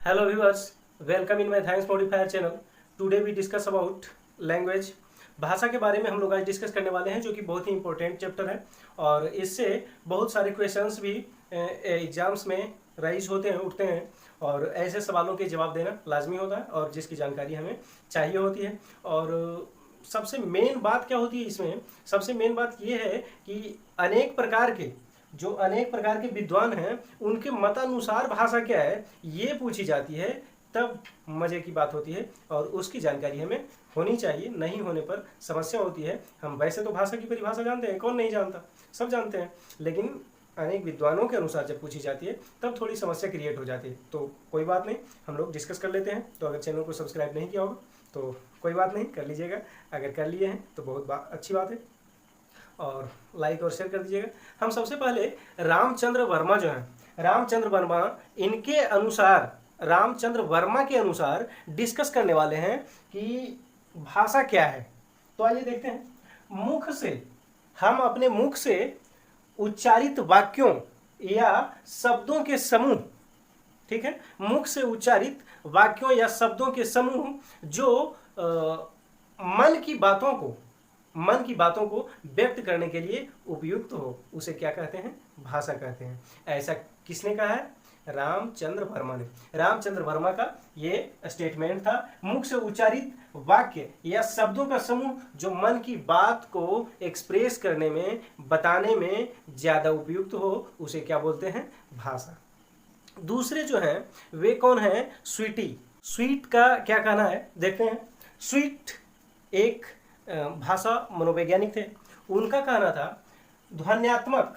Hello viewers, welcome in my Thanks Modifier channel. Today we discuss about language. भाषा के बारे में हम लोग आज डिस्कस करने वाले हैं जो कि बहुत ही इंपॉर्टेंट चैप्टर है और इससे बहुत सारे क्वेश्चंस भी एग्जाम्स में राइज होते हैं, उठते हैं और ऐसे सवालों के जवाब देना लाजमी होता है और जिसकी जानकारी हमें चाहिए होती है। और सबसे मेन बात क्या होती है इसमें, सबसे मेन बात ये है कि अनेक प्रकार के विद्वान हैं उनके मतानुसार भाषा क्या है ये पूछी जाती है, तब मज़े की बात होती है और उसकी जानकारी हमें होनी चाहिए। नहीं होने पर समस्या होती है। हम वैसे तो भाषा की परिभाषा जानते हैं, कौन नहीं जानता, सब जानते हैं, लेकिन अनेक विद्वानों के अनुसार जब पूछी जाती है तब थोड़ी समस्या क्रिएट हो जाती है। तो कोई बात नहीं, हम लोग डिस्कस कर लेते हैं। तो अगर चैनल को सब्सक्राइब नहीं किया होगा तो कोई बात नहीं, कर लीजिएगा। अगर कर लिए हैं तो बहुत अच्छी बात है और लाइक और शेयर कर दीजिएगा। हम सबसे पहले रामचंद्र वर्मा जो हैं, रामचंद्र वर्मा के अनुसार डिस्कस करने वाले हैं कि भाषा क्या है। तो आइए देखते हैं। हम अपने मुख से उच्चारित वाक्यों या शब्दों के समूह, ठीक है, मुख से उच्चारित वाक्यों या शब्दों के समूह जो मन की बातों को व्यक्त करने के लिए उपयुक्त हो, उसे क्या कहते हैं? भाषा कहते हैं। ऐसा किसने कहा है? रामचंद्र वर्मा ने। रामचंद्र वर्मा का ये स्टेटमेंट था, मुख से उच्चारित वाक्य या शब्दों का समूह जो मन की बात को एक्सप्रेस करने में, बताने में ज्यादा उपयुक्त हो, उसे क्या बोलते हैं? भाषा। दूसरे जो हैं वे कौन है? स्वीटी। स्वीट का क्या कहना है देखते हैं। स्वीट एक भाषा मनोवैज्ञानिक थे। उनका कहना था ध्वन्यात्मक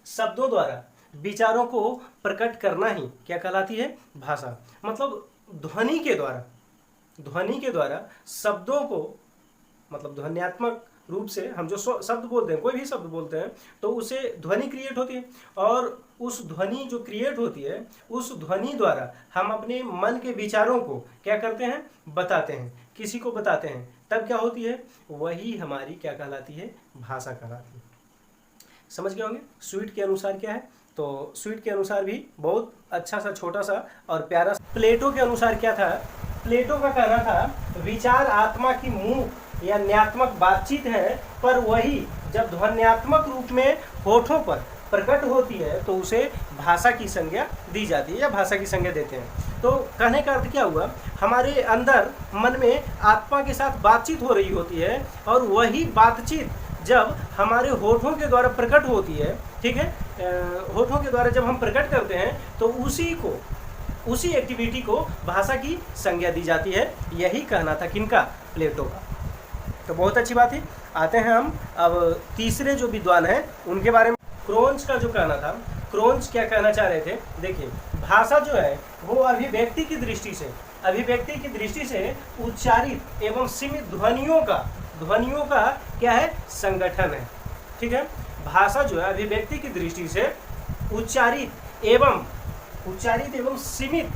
शब्दों द्वारा विचारों को प्रकट करना ही क्या कहलाती है? भाषा। मतलब ध्वनि के द्वारा शब्दों को, मतलब ध्वन्यात्मक रूप से हम जो शब्द बोलते हैं, कोई भी शब्द बोलते हैं तो उसे ध्वनि क्रिएट होती है और उस ध्वनि जो क्रिएट होती है, उस ध्वनि द्वारा हम अपने मन के विचारों को क्या करते हैं? बताते हैं, किसी को बताते हैं, तब क्या होती है? वही हमारी क्या कहलाती है? भाषा कहलाती है। समझ गए होंगे स्वीट के अनुसार क्या है। तो स्वीट के अनुसार भी बहुत अच्छा सा छोटा सा और प्यारा। प्लेटो के अनुसार क्या था? प्लेटो का कहना था विचार आत्मा की मुख या न्यात्मक बातचीत है, पर वही जब ध्वन्यात्मक रूप में होठों पर प्रकट होती है तो उसे भाषा की संज्ञा दी जाती है या भाषा की संज्ञा देते हैं। तो कहने का अर्थ क्या हुआ? हमारे अंदर मन में आत्मा के साथ बातचीत हो रही होती है और वही बातचीत जब हमारे होठों के द्वारा प्रकट होती है, ठीक है, होठों के द्वारा जब हम प्रकट करते हैं तो उसी एक्टिविटी को भाषा की संज्ञा दी जाती है। यही कहना था किनका? प्लेटो का। तो बहुत अच्छी बात है। आते हैं हम अब तीसरे जो विद्वान हैं उनके बारे में। क्रोन्स का जो कहना था, क्रोन्स क्या कहना चाह रहे थे? देखिए, भाषा जो है वो अभिव्यक्ति की दृष्टि से उच्चारित एवं सीमित ध्वनियों का क्या है? संगठन है, ठीक है। भाषा जो है अभिव्यक्ति की दृष्टि से उच्चारित एवं सीमित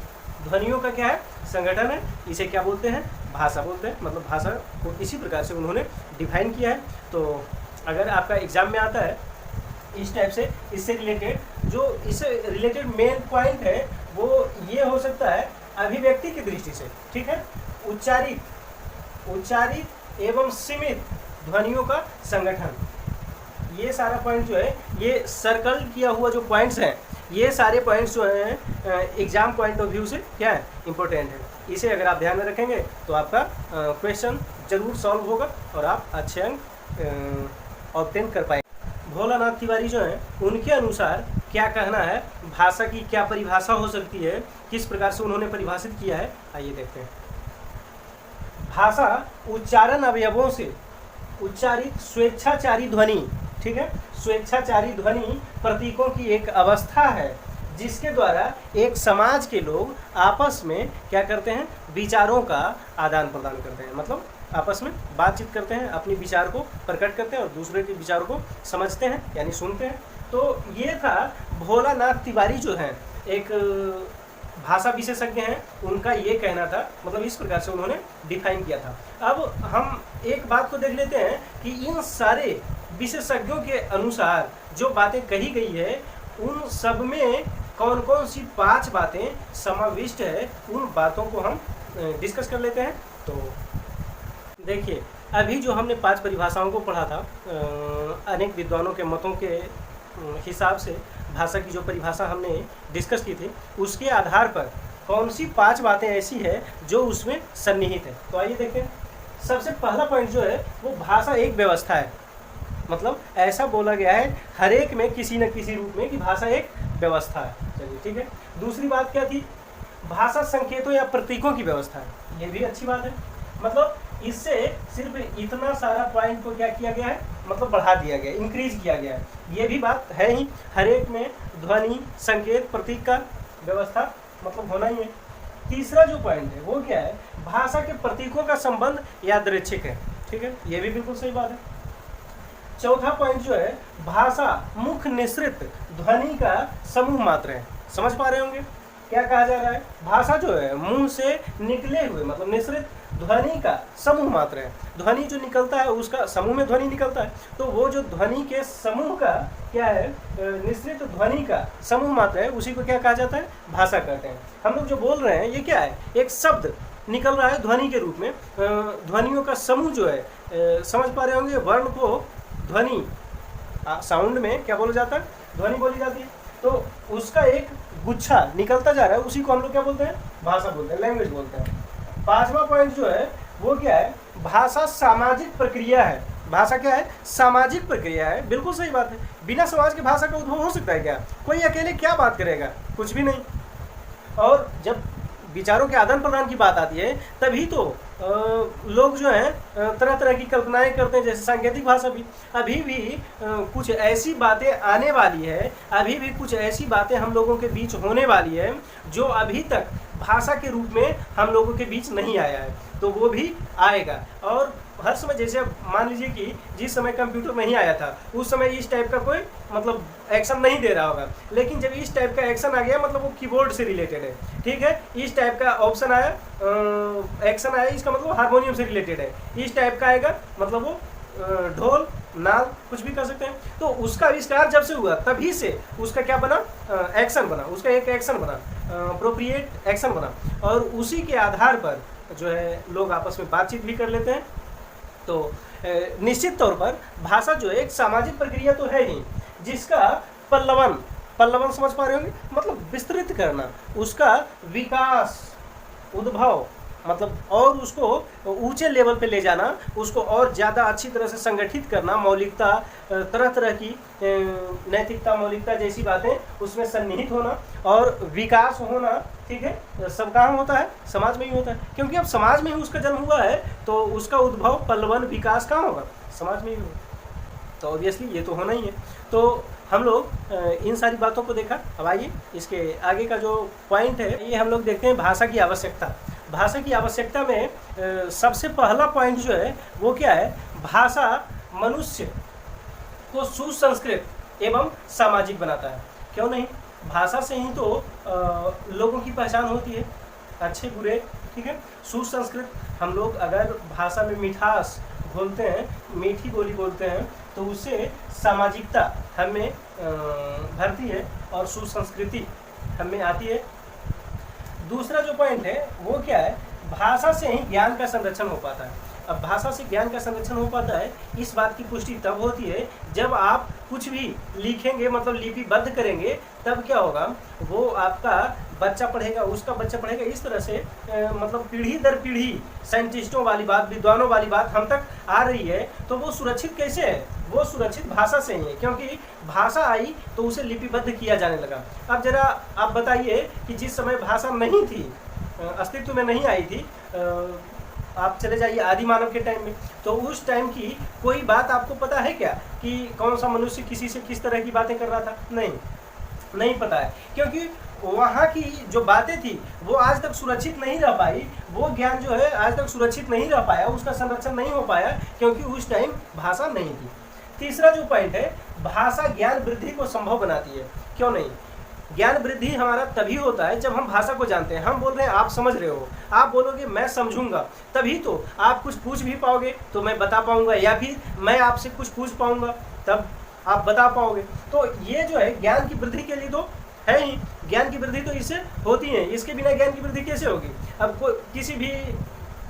ध्वनियों का क्या है? संगठन है। इसे क्या बोलते हैं? भाषा बोलते हैं। मतलब भाषा को इसी प्रकार से उन्होंने डिफाइन किया है। तो अगर आपका एग्जाम में आता है इस टाइप से, इससे रिलेटेड मेन पॉइंट है वो ये हो सकता है अभिव्यक्ति की दृष्टि से, ठीक है, उच्चारित एवं सीमित ध्वनियों का संगठन। ये सारा पॉइंट जो है, ये सर्कल किया हुआ जो पॉइंट्स हैं, ये सारे पॉइंट्स जो हैं एग्जाम पॉइंट ऑफ व्यू से क्या है? इंपॉर्टेंट है। इसे अगर आप ध्यान में रखेंगे तो आपका क्वेश्चन जरूर सॉल्व होगा और आप अच्छे अंक ऑब्टेन कर पाएंगे। भोलानाथ तिवारी जो हैं उनके अनुसार क्या कहना है? भाषा की क्या परिभाषा हो सकती है, किस प्रकार से उन्होंने परिभाषित किया है, आइए देखते हैं। भाषा उच्चारण अवयवों से उच्चारित स्वेच्छाचारी ध्वनि, ठीक है, स्वेच्छाचारी ध्वनि प्रतीकों की एक अवस्था है जिसके द्वारा एक समाज के लोग आपस में क्या करते हैं? विचारों का आदान प्रदान करते हैं। मतलब आपस में बातचीत करते हैं, अपने विचार को प्रकट करते हैं और दूसरे के विचारों को समझते हैं, यानी सुनते हैं। तो ये था भोलानाथ तिवारी जो हैं, एक भाषा विशेषज्ञ हैं, उनका ये कहना था। मतलब इस प्रकार से उन्होंने डिफाइन किया था। अब हम एक बात को देख लेते हैं कि इन सारे विशेषज्ञों के अनुसार जो बातें कही गई है उन सब में कौन कौन सी 5 बातें समाविष्ट है, उन बातों को हम डिस्कस कर लेते हैं। तो देखिए, अभी जो हमने 5 परिभाषाओं को पढ़ा था, अनेक विद्वानों के मतों के हिसाब से भाषा की जो परिभाषा हमने डिस्कस की थी, उसके आधार पर कौन सी 5 बातें ऐसी है जो उसमें सन्निहित है। तो आइए देखें। सबसे पहला पॉइंट जो है वो भाषा एक व्यवस्था है। मतलब ऐसा बोला गया है हर एक में किसी न किसी रूप में कि भाषा एक व्यवस्था है। चलिए ठीक है। दूसरी बात क्या थी? भाषा संकेतों या प्रतीकों की व्यवस्था है। ये भी अच्छी बात है। मतलब इससे सिर्फ इतना सारा पॉइंट को क्या किया गया है, मतलब बढ़ा दिया गया, इंक्रीज किया गया है। ये भी बात है ही, हर एक में ध्वनि, संकेत, प्रतीक का व्यवस्था मतलब होना ही है। तीसरा जो पॉइंट है वो क्या है? भाषा के प्रतीकों का संबंध यादृच्छिक है। ठीक है, ये भी बिल्कुल सही बात है। चौथा पॉइंट जो है, भाषा मुख निश्रित ध्वनि का समूह मात्र है। समझ पा रहे होंगे क्या कहा जा रहा है? भाषा जो है मुंह से निकले हुए मतलब निश्रित ध्वनि का समूह मात्र है। ध्वनि जो निकलता है उसका समूह में ध्वनि निकलता है, तो वो जो ध्वनि के समूह का क्या है, निश्रित ध्वनि का समूह मात्र है, उसी को क्या कहा जाता है? भाषा कहते हैं। हम लोग जो बोल रहे हैं ये क्या है? एक शब्द निकल रहा है ध्वनि के रूप में, ध्वनियों का समूह जो है, समझ पा रहे होंगे, वर्ण को ध्वनि साउंड में क्या बोला जाता है? ध्वनि बोली जाती है। तो उसका एक गुच्छा निकलता जा रहा है, उसी को हम लोग क्या बोलते हैं? भाषा बोलते हैं, लैंग्वेज बोलते हैं। पांचवा पॉइंट जो है वो क्या है? भाषा सामाजिक प्रक्रिया है। भाषा क्या है? सामाजिक प्रक्रिया है। बिल्कुल सही बात है। बिना समाज के भाषा का उद्भव हो सकता है क्या? कोई अकेले क्या बात करेगा? कुछ भी नहीं। और जब विचारों के आदान प्रदान की बात आती है तभी तो लोग जो हैं तरह तरह की कल्पनाएं करते हैं, जैसे सांकेतिक भाषा भी। अभी भी कुछ ऐसी बातें आने वाली है, अभी भी कुछ ऐसी बातें हम लोगों के बीच होने वाली है जो अभी तक भाषा के रूप में हम लोगों के बीच नहीं आया है, तो वो भी आएगा। और हर समय, जैसे मान लीजिए कि जिस समय कंप्यूटर नहीं आया था उस समय इस टाइप का कोई मतलब एक्शन नहीं दे रहा होगा, लेकिन जब इस टाइप का एक्शन आ गया मतलब वो कीबोर्ड से रिलेटेड है। ठीक है, इस टाइप का ऑप्शन आया, एक्शन आया, इसका मतलब हारमोनियम से रिलेटेड है। इस टाइप का आएगा मतलब वो ढोल, नाल, कुछ भी कर सकते हैं। तो उसका आविष्कार जब से हुआ तभी से उसका क्या बना? एक्शन बना, उसका एक एक्शन बना, अप्रोप्रिएट एक्शन बना, और उसी के आधार पर जो है लोग आपस में बातचीत भी कर लेते हैं। तो निश्चित तौर पर भाषा जो है एक सामाजिक प्रक्रिया तो है ही, जिसका पल्लवन समझ पा रहे होंगे, मतलब विस्तृत करना, उसका विकास, उद्भव, मतलब और उसको ऊंचे लेवल पे ले जाना, उसको और ज़्यादा अच्छी तरह से संगठित करना, मौलिकता, तरह तरह की नैतिकता, मौलिकता जैसी बातें उसमें सन्निहित होना और विकास होना। ठीक है, सब कहाँ होता है? समाज में ही होता है, क्योंकि अब समाज में ही उसका जन्म हुआ है, तो उसका उद्भव, पल्लवन, विकास कहाँ होगा? समाज में ही होगा। तो ऑब्वियसली ये तो होना ही है। तो हम लोग इन सारी बातों को देखा। अब आइए इसके आगे का जो पॉइंट है ये हम लोग देखते हैं, भाषा की आवश्यकता। भाषा की आवश्यकता में सबसे पहला पॉइंट जो है वो क्या है? भाषा मनुष्य को सुसंस्कृत एवं सामाजिक बनाता है। क्यों नहीं? भाषा से ही तो लोगों की पहचान होती है, अच्छे बुरे। ठीक है, सुसंस्कृत, हम लोग अगर भाषा में मिठास बोलते हैं, मीठी बोली बोलते हैं, तो उससे सामाजिकता हमें भरती है और सुसंस्कृति हमें आती है। दूसरा जो पॉइंट है वो क्या है? भाषा से ही ज्ञान का संरक्षण हो पाता है। अब भाषा से ज्ञान का संरक्षण हो पाता है, इस बात की पुष्टि तब होती है जब आप कुछ भी लिखेंगे, मतलब लिपिबद्ध करेंगे, तब क्या होगा? वो आपका बच्चा पढ़ेगा, उसका बच्चा पढ़ेगा, इस तरह से मतलब पीढ़ी दर पीढ़ी साइंटिस्टों वाली बात, विद्वानों वाली बात हम तक आ रही है। तो वो सुरक्षित कैसे है? वो सुरक्षित भाषा से ही है, क्योंकि भाषा आई तो उसे लिपिबद्ध किया जाने लगा। अब जरा आप बताइए कि जिस समय भाषा नहीं थी, अस्तित्व में नहीं आई थी, आप चले जाइए आदि मानव के टाइम में, तो उस टाइम की कोई बात आपको पता है क्या कि कौन सा मनुष्य किसी से किस तरह की बातें कर रहा था? नहीं पता है, क्योंकि वहाँ की जो बातें थी वो आज तक सुरक्षित नहीं रह पाई, वो ज्ञान जो है आज तक सुरक्षित नहीं रह पाया, उसका संरक्षण नहीं हो पाया, क्योंकि उस टाइम भाषा नहीं थी। तीसरा जो पॉइंट है, भाषा ज्ञान वृद्धि को संभव बनाती है। क्यों नहीं? ज्ञान वृद्धि हमारा तभी होता है जब हम भाषा को जानते हैं। हम बोल रहे हैं, आप समझ रहे हो, आप बोलोगे मैं समझूंगा, तभी तो आप कुछ पूछ भी पाओगे तो मैं बता पाऊंगा, या फिर मैं आपसे कुछ पूछ पाऊंगा तब आप बता पाओगे। तो ये जो है ज्ञान की वृद्धि के लिए तो है ही। ज्ञान की वृद्धि तो इससे होती है, इसके बिना ज्ञान की वृद्धि कैसे होगी। अब किसी भी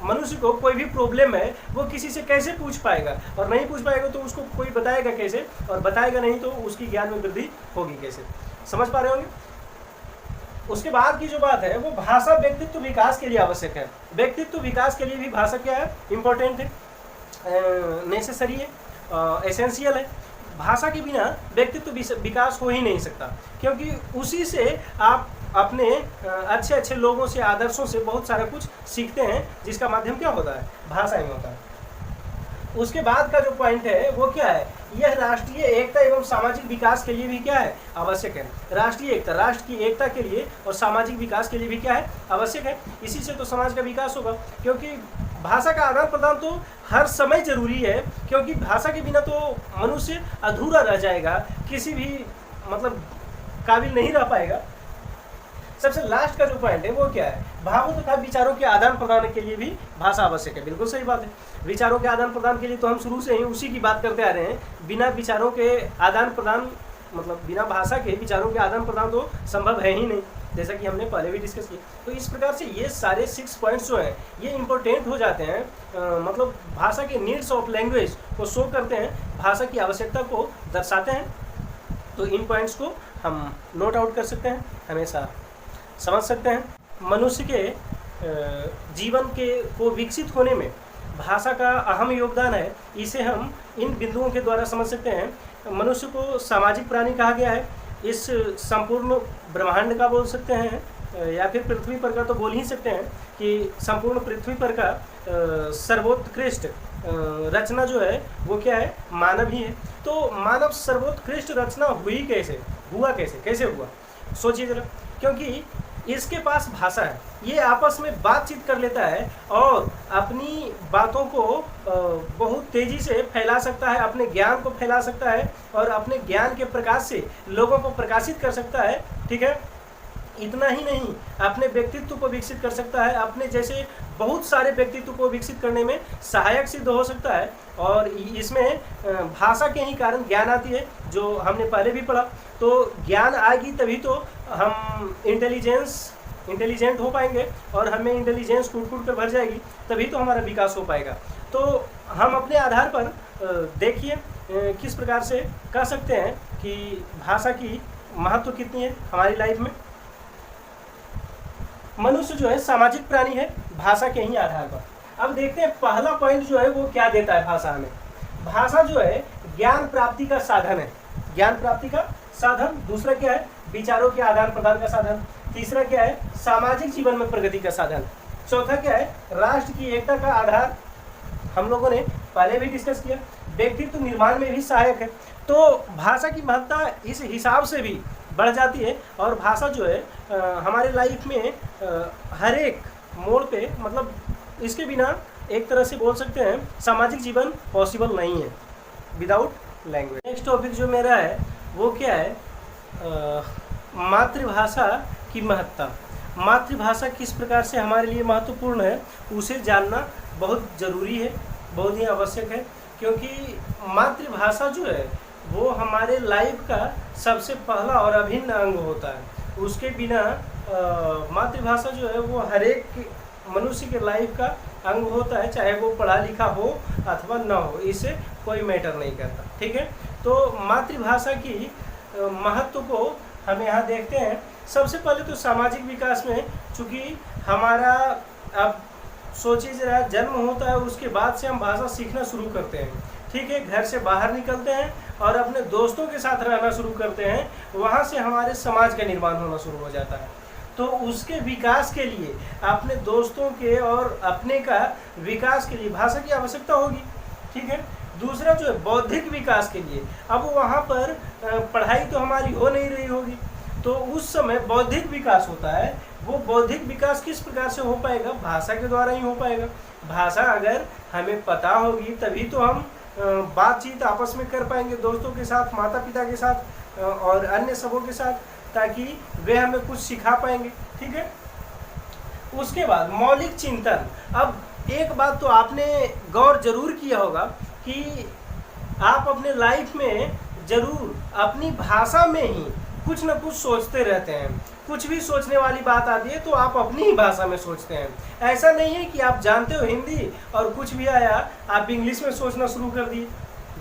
मनुष्य को कोई भी प्रॉब्लम है वो किसी से कैसे पूछ पाएगा, और नहीं पूछ पाएगा तो उसको कोई बताएगा कैसे, और बताएगा नहीं तो उसकी ज्ञान में वृद्धि होगी कैसे। समझ पा रहे होंगे। उसके बाद की जो बात है वो भाषा व्यक्तित्व विकास के लिए आवश्यक है। व्यक्तित्व विकास के लिए भी भाषा क्या है, इंपॉर्टेंट है, नेसेसरी है, एसेंशियल है। भाषा के बिना व्यक्तित्व विकास हो ही नहीं सकता, क्योंकि उसी से आप अपने अच्छे अच्छे लोगों से, आदर्शों से बहुत सारा कुछ सीखते हैं, जिसका माध्यम क्या होता है, भाषा ही होता है। उसके बाद का जो पॉइंट है वो क्या है, यह राष्ट्रीय एकता एवं सामाजिक विकास के लिए भी क्या है, आवश्यक है। राष्ट्रीय एकता, राष्ट्र की एकता के लिए और सामाजिक विकास के लिए भी क्या है, आवश्यक है। इसी से तो समाज का विकास होगा, क्योंकि भाषा का आदान प्रदान तो हर समय जरूरी है, क्योंकि भाषा के बिना तो मनुष्य अधूरा रह जाएगा, किसी भी मतलब काबिल नहीं रह पाएगा। सबसे लास्ट का जो पॉइंट है वो क्या है, भावों तथा विचारों के आदान प्रदान के लिए भी भाषा आवश्यक है। बिल्कुल सही बात है। विचारों के आदान प्रदान के लिए तो हम शुरू से ही उसी की बात करते आ रहे हैं। बिना विचारों के आदान प्रदान, मतलब बिना भाषा के विचारों के आदान प्रदान तो संभव है ही नहीं, जैसा कि हमने पहले भी डिस्कस किया। तो इस प्रकार से ये सारे 6 पॉइंट्स जो हैं ये इंपॉर्टेंट हो जाते हैं, मतलब भाषा के नीड्स ऑफ लैंग्वेज को शो करते हैं, भाषा की आवश्यकता को दर्शाते हैं। तो इन पॉइंट्स को हम नोट आउट कर सकते हैं, हमेशा समझ सकते हैं। मनुष्य के जीवन के को विकसित होने में भाषा का अहम योगदान है, इसे हम इन बिंदुओं के द्वारा समझ सकते हैं। मनुष्य को सामाजिक प्राणी कहा गया है, इस संपूर्ण ब्रह्मांड का बोल सकते हैं, या फिर पृथ्वी पर का तो बोल ही सकते हैं कि संपूर्ण पृथ्वी पर का सर्वोत्कृष्ट रचना जो है वो क्या है, मानव ही है। तो मानव सर्वोत्कृष्ट रचना हुई कैसे, हुआ कैसे हुआ, सोचिए जरा। क्योंकि इसके पास भाषा है, ये आपस में बातचीत कर लेता है और अपनी बातों को बहुत तेज़ी से फैला सकता है, अपने ज्ञान को फैला सकता है और अपने ज्ञान के प्रकाश से लोगों को प्रकाशित कर सकता है। ठीक है, इतना ही नहीं, अपने व्यक्तित्व को विकसित कर सकता है, अपने जैसे बहुत सारे व्यक्तित्व को विकसित करने में सहायक सिद्ध हो सकता है। और इसमें भाषा के ही कारण ज्ञान आती है, जो हमने पहले भी पढ़ा। तो ज्ञान आएगी तभी तो हम इंटेलिजेंट हो पाएंगे, और हमें इंटेलिजेंस कूट कर भर जाएगी, तभी तो हमारा विकास हो पाएगा। तो हम अपने आधार पर देखिए किस प्रकार से कह सकते हैं कि भाषा की महत्व कितनी है हमारी लाइफ में। मनुष्य जो है सामाजिक प्राणी है, भाषा के ही आधार पर। अब देखते हैं पहला पॉइंट जो है वो क्या देता है भाषा हमें। भाषा जो है ज्ञान प्राप्ति का साधन है, ज्ञान प्राप्ति का साधन। दूसरा क्या है, विचारों के आदान प्रदान का साधन। तीसरा क्या है, सामाजिक जीवन में प्रगति का साधन। चौथा क्या है, राष्ट्र की एकता का आधार, हम लोगों ने पहले भी डिस्कस किया। व्यक्तित्व निर्माण में भी सहायक है। तो भाषा की महत्ता इस हिसाब से भी बढ़ जाती है, और भाषा जो है हमारे लाइफ में हर एक मोड़ पे, मतलब इसके बिना एक तरह से बोल सकते हैं सामाजिक जीवन पॉसिबल नहीं है विदाउट लैंग्वेज। नेक्स्ट टॉपिक जो मेरा है वो क्या है, मातृभाषा की महत्ता। मातृभाषा किस प्रकार से हमारे लिए महत्वपूर्ण है उसे जानना बहुत ज़रूरी है, बहुत ही आवश्यक है। क्योंकि मातृभाषा जो है वो हमारे लाइफ का सबसे पहला और अभिन्न अंग होता है। उसके बिना मातृभाषा जो है वो हर एक मनुष्य के लाइफ का अंग होता है, चाहे वो पढ़ा लिखा हो अथवा न हो, इससे कोई मैटर नहीं करता। ठीक है, तो मातृभाषा की महत्व को हम यहाँ देखते हैं। सबसे पहले तो सामाजिक विकास में, चूँकि हमारा अब सोचिए जरा, जन्म होता है उसके बाद से हम भाषा सीखना शुरू करते हैं। ठीक है, घर से बाहर निकलते हैं और अपने दोस्तों के साथ रहना शुरू करते हैं, वहाँ से हमारे समाज का निर्माण होना शुरू हो जाता है। तो उसके विकास के लिए, अपने दोस्तों के और अपने का विकास के लिए भाषा की आवश्यकता होगी। ठीक है, दूसरा जो है बौद्धिक विकास के लिए, अब वहाँ पर पढ़ाई तो हमारी हो नहीं रही होगी, तो उस समय बौद्धिक विकास होता है। वो बौद्धिक विकास किस प्रकार से हो पाएगा, भाषा के द्वारा ही हो पाएगा। भाषा अगर हमें पता होगी तभी तो हम बातचीत आपस में कर पाएंगे, दोस्तों के साथ, माता पिता के साथ और अन्य सबों के साथ, ताकि वे हमें कुछ सिखा पाएंगे। ठीक है, उसके बाद मौलिक चिंतन। अब एक बात तो आपने गौर जरूर किया होगा कि आप अपने लाइफ में जरूर अपनी भाषा में ही कुछ ना कुछ सोचते रहते हैं। कुछ भी सोचने वाली बात आती है तो आप अपनी ही भाषा में सोचते हैं। ऐसा नहीं है कि आप जानते हो हिंदी और कुछ भी आया आप इंग्लिश में सोचना शुरू कर दिए।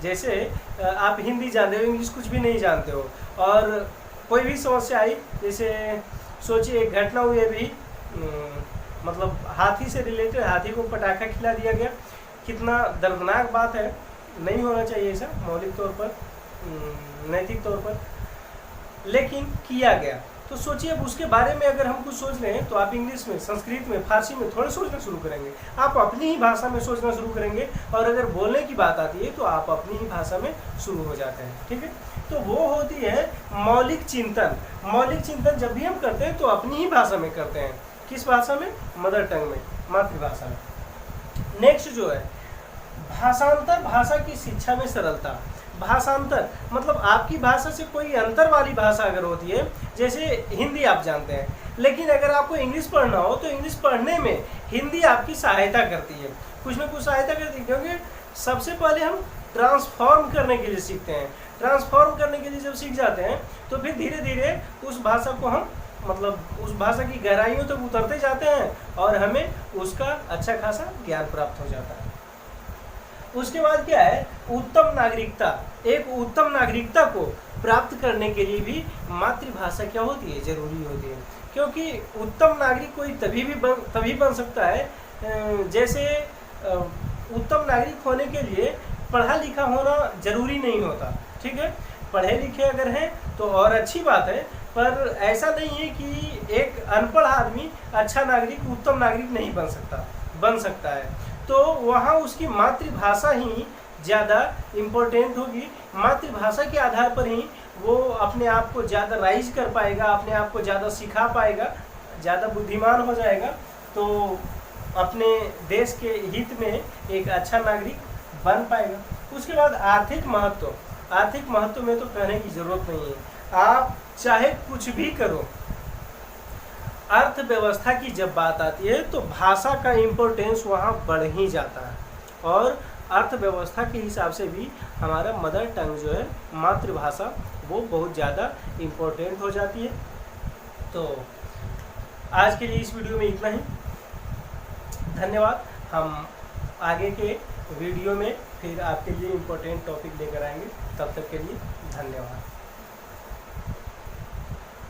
जैसे आप हिंदी जानते हो, इंग्लिश कुछ भी नहीं जानते हो, और कोई भी समस्या आई, जैसे सोचिए एक घटना हुई अभी, मतलब हाथी से रिलेटेड, हाथी को पटाखा खिला दिया गया। कितना दर्दनाक बात है, नहीं होना चाहिए ऐसा मौलिक तौर पर, नैतिक तौर पर, लेकिन किया गया। तो सोचिए अब उसके बारे में अगर हम कुछ सोच रहे हैं तो आप इंग्लिश में, संस्कृत में, फारसी में थोड़े सोचना शुरू करेंगे, आप अपनी ही भाषा में सोचना शुरू करेंगे। और अगर बोलने की बात आती है तो आप अपनी ही भाषा में शुरू हो जाते हैं। ठीक है, तो वो होती है मौलिक चिंतन। मौलिक चिंतन जब भी हम करते हैं तो अपनी ही भाषा में करते हैं। किस भाषा में? मदर टंग में, मातृभाषा में। नेक्स्ट जो है भाषांतर, भाषा की शिक्षा में सरलता। भाषांतर मतलब आपकी भाषा से कोई अंतर वाली भाषा अगर होती है, जैसे हिंदी आप जानते हैं, लेकिन अगर आपको इंग्लिश पढ़ना हो तो इंग्लिश पढ़ने में हिंदी आपकी सहायता करती है, कुछ ना कुछ सहायता करती है। क्योंकि सबसे पहले हम ट्रांसफॉर्म करने के लिए सीखते हैं। ट्रांसफॉर्म करने के लिए जब सीख जाते हैं तो फिर धीरे धीरे उस भाषा को हम, मतलब उस भाषा की गहराइयों तक उतरते जाते हैं और हमें उसका अच्छा खासा ज्ञान प्राप्त हो जाता है। उसके बाद क्या है? उत्तम नागरिकता। एक उत्तम नागरिकता को प्राप्त करने के लिए भी मातृभाषा क्या होती है? जरूरी होती है। क्योंकि उत्तम नागरिक कोई तभी बन सकता है, जैसे उत्तम नागरिक होने के लिए पढ़ा लिखा होना जरूरी नहीं होता। ठीक है, पढ़े लिखे अगर हैं तो और अच्छी बात है, पर ऐसा नहीं है कि एक अनपढ़ आदमी अच्छा नागरिक, उत्तम नागरिक नहीं बन सकता है। तो वहाँ उसकी मातृभाषा ही ज़्यादा इम्पोर्टेंट होगी। मातृभाषा के आधार पर ही वो अपने आप को ज़्यादा राइज कर पाएगा, अपने आप को ज़्यादा सिखा पाएगा, ज़्यादा बुद्धिमान हो जाएगा, तो अपने देश के हित में एक अच्छा नागरिक बन पाएगा। उसके बाद आर्थिक महत्व। आर्थिक महत्व में तो कहने की ज़रूरत नहीं है, आप चाहे कुछ भी करो, अर्थव्यवस्था की जब बात आती है तो भाषा का इम्पोर्टेंस वहाँ बढ़ ही जाता है। और अर्थव्यवस्था के हिसाब से भी हमारा मदर टंग जो है, मातृभाषा, वो बहुत ज़्यादा इम्पोर्टेंट हो जाती है। तो आज के लिए इस वीडियो में इतना ही। धन्यवाद। हम आगे के वीडियो में फिर आपके लिए इम्पोर्टेंट टॉपिक लेकर आएंगे। तब तक के लिए धन्यवाद।